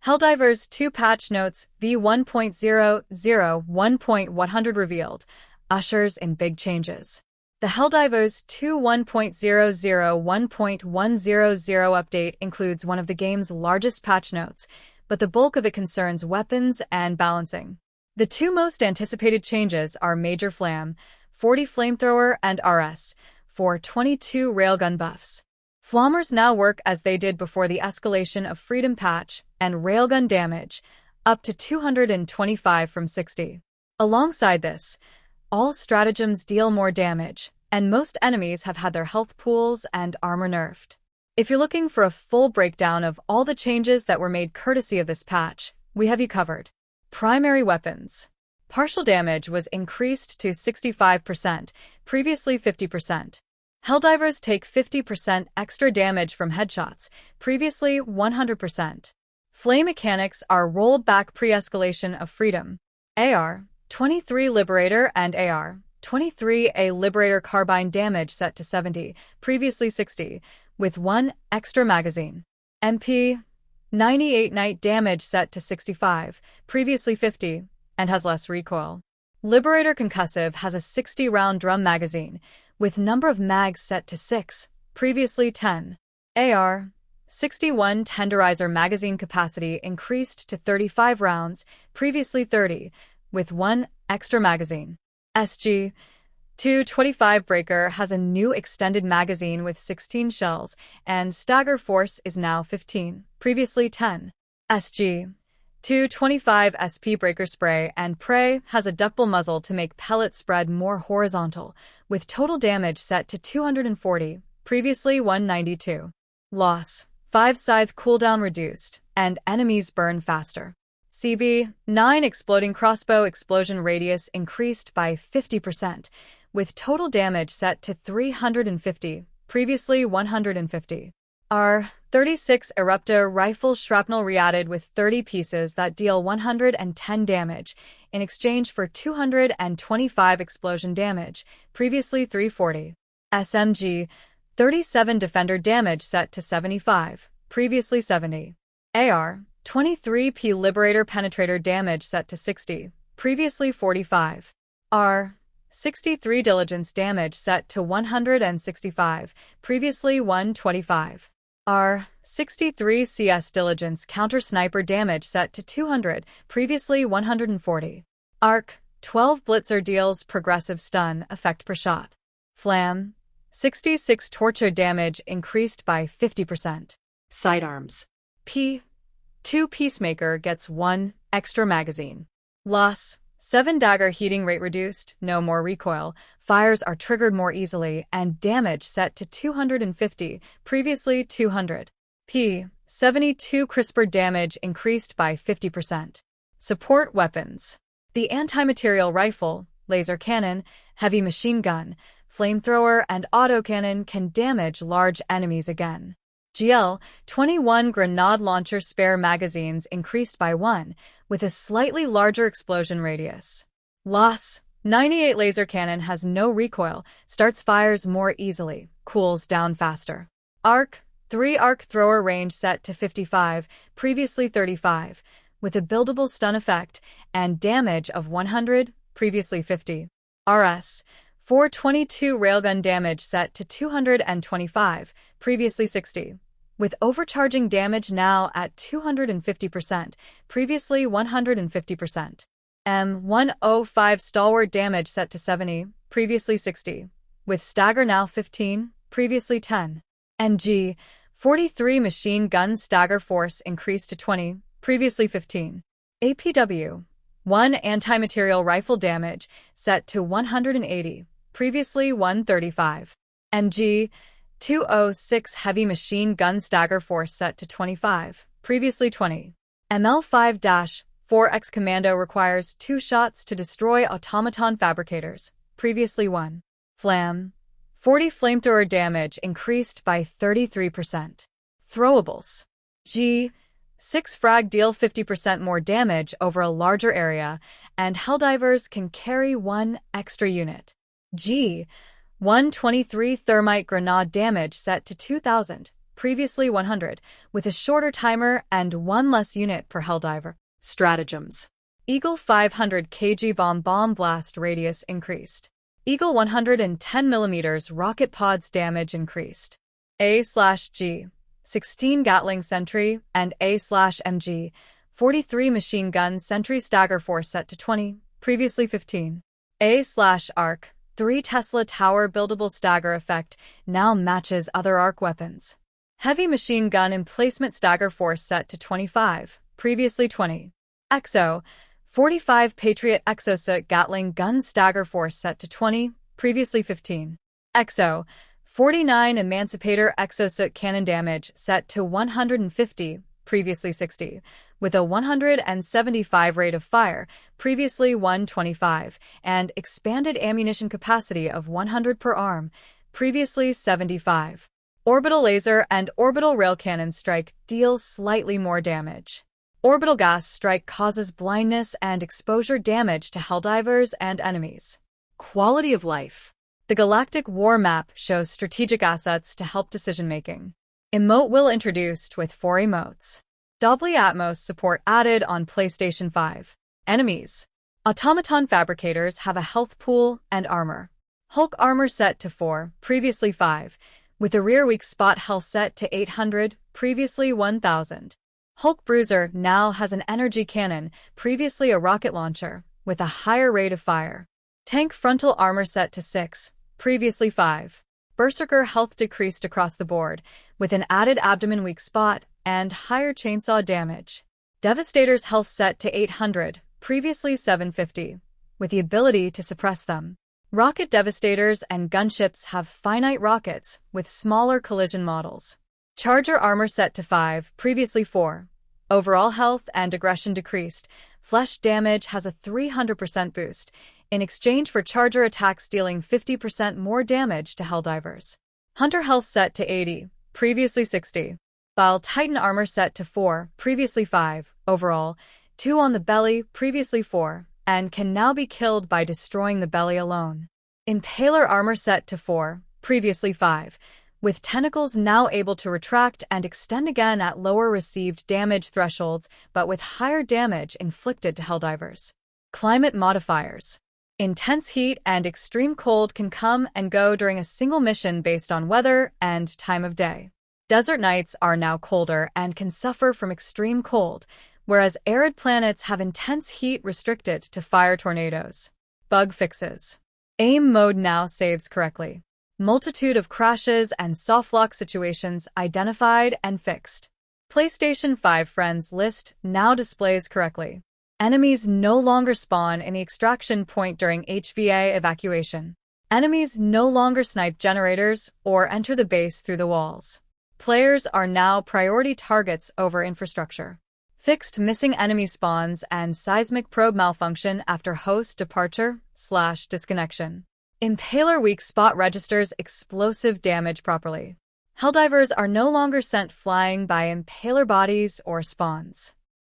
Helldivers 2 patch notes v1.001.100 revealed. Ushers in Big Changes. The Helldivers 2 1.001.100 update includes one of the game's largest patch notes, but the bulk of it concerns weapons and balancing. The two most anticipated changes are Major Flam, 40 Flamethrower, and RS, for 22 Railgun buffs. Flammers now work as they did before the Escalation of Freedom patch, and Railgun damage, up to 225 from 60. Alongside this, all stratagems deal more damage, and most enemies have had their health pools and armor nerfed. If you're looking for a full breakdown of all the changes that were made courtesy of this patch, we have you covered. Primary weapons. Partial damage was increased to 65%, previously 50%. Helldivers take 50% extra damage from headshots, previously 100%. Flame mechanics are rolled back pre-Escalation of Freedom. AR-23 Liberator and AR-23A Liberator carbine damage set to 70, previously 60, with 1 extra magazine. MP-98 Night damage set to 65, previously 50, and has less recoil. Liberator Concussive has a 60-round drum magazine, with number of mags set to 6, previously 10. AR-61 Tenderizer magazine capacity increased to 35 rounds, previously 30, with 1 extra magazine. SG-225 Breaker has a new extended magazine with 16 shells, and stagger force is now 15, previously 10. SG-225 SP Breaker Spray and Pray has a duckbill muzzle to make pellet spread more horizontal, with total damage set to 240, previously 192. Loss: 5 Scythe cooldown reduced, and enemies burn faster. CB-9 Exploding Crossbow explosion radius increased by 50%, with total damage set to 350, previously 150. R-36 Eruptor rifle shrapnel re-added with 30 pieces that deal 110 damage, in exchange for 225 explosion damage, previously 340. SMG-37 Defender damage set to 75, previously 70. AR-23P Liberator Penetrator damage set to 60, previously 45. R-63 Diligence damage set to 165, previously 125. R-63 CS Diligence Counter Sniper damage set to 200, previously 140. ARC-12 Blitzer deals progressive stun effect per shot. Flam 66 Torture damage increased by 50%. Sidearms. P2 Peacemaker gets 1 extra magazine. Loss: 7 Dagger heating rate reduced, no more recoil, fires are triggered more easily, and damage set to 250, previously 200. P72 Crisper damage increased by 50%. Support weapons. The anti-material rifle, laser cannon, heavy machine gun, flamethrower, and autocannon can damage large enemies again. GL-21 grenade launcher spare magazines increased by 1, with a slightly larger explosion radius. Loss: 98 laser cannon has no recoil, starts fires more easily, cools down faster. ARC-3 arc thrower range set to 55, previously 35, with a buildable stun effect, and damage of 100, previously 50. RS-422 railgun damage set to 225, previously 60. With overcharging damage now at 250%, previously 150%. M105 Stalwart damage set to 70, previously 60. With stagger now 15, previously 10. MG-43 Machine Gun Stagger Force increased to 20, previously 15. APW-1 Anti-Material Rifle damage set to 180, previously 135. MG-206 Heavy Machine Gun Stagger Force set to 25, previously 20. ML5-4X Commando requires 2 shots to destroy automaton fabricators, previously 1. Flam 40 Flamethrower damage increased by 33%. Throwables. G6 Frag deal 50% more damage over a larger area, and Helldivers can carry 1 extra unit. G123 Thermite grenade damage set to 2000, previously 100, with a shorter timer and one less unit per Helldiver. Stratagems. Eagle 500 kg bomb blast radius increased. Eagle 110mm rocket pods damage increased. A/G 16 Gatling Sentry and A/MG 43 machine gun sentry stagger force set to 20, previously 15. A/Arc 3 Tesla tower buildable stagger effect now matches other arc weapons. Heavy machine gun emplacement stagger force set to 25, previously 20. EXO 45 Patriot Exosuit Gatling gun stagger force set to 20, previously 15. EXO 49 Emancipator Exosuit cannon damage set to 150, previously 60, with a 175 rate of fire, previously 125, and expanded ammunition capacity of 100 per arm, previously 75. Orbital laser and orbital rail cannon strike deal slightly more damage. Orbital gas strike causes blindness and exposure damage to Helldivers and enemies. Quality of life. The Galactic War Map shows strategic assets to help decision-making. Emote will introduced with 4 emotes. Dolby Atmos support added on PlayStation 5. Enemies. Automaton fabricators have a health pool and armor. Hulk armor set to 4, previously 5, with a rear weak spot health set to 800, previously 1000. Hulk Bruiser now has an energy cannon, previously a rocket launcher, with a higher rate of fire. Tank frontal armor set to 6, previously 5. Berserker health decreased across the board, with an added abdomen weak spot and higher chainsaw damage. Devastator's health set to 800, previously 750, with the ability to suppress them. Rocket Devastators and gunships have finite rockets with smaller collision models. Charger armor set to 5, previously 4. Overall health and aggression decreased. Flesh damage has a 300% boost, in exchange for Charger attacks dealing 50% more damage to Helldivers. Hunter health set to 80, previously 60. While Titan armor set to 4, previously 5, overall, 2 on the belly, previously 4, and can now be killed by destroying the belly alone. Impaler armor set to 4, previously 5, with tentacles now able to retract and extend again at lower received damage thresholds but with higher damage inflicted to Helldivers. Climate modifiers. Intense heat and extreme cold can come and go during a single mission based on weather and time of day. Desert nights are now colder and can suffer from extreme cold, whereas arid planets have intense heat restricted to fire tornadoes. Bug fixes. Aim mode now saves correctly. Multitude of crashes and softlock situations identified and fixed. PlayStation 5 friends list now displays correctly. Enemies no longer spawn in the extraction point during HVA evacuation. Enemies no longer snipe generators or enter the base through the walls. Players are now priority targets over infrastructure. Fixed missing enemy spawns and seismic probe malfunction after host departure/disconnection. Impaler weak spot registers explosive damage properly. Helldivers are no longer sent flying by impaler bodies or spawns.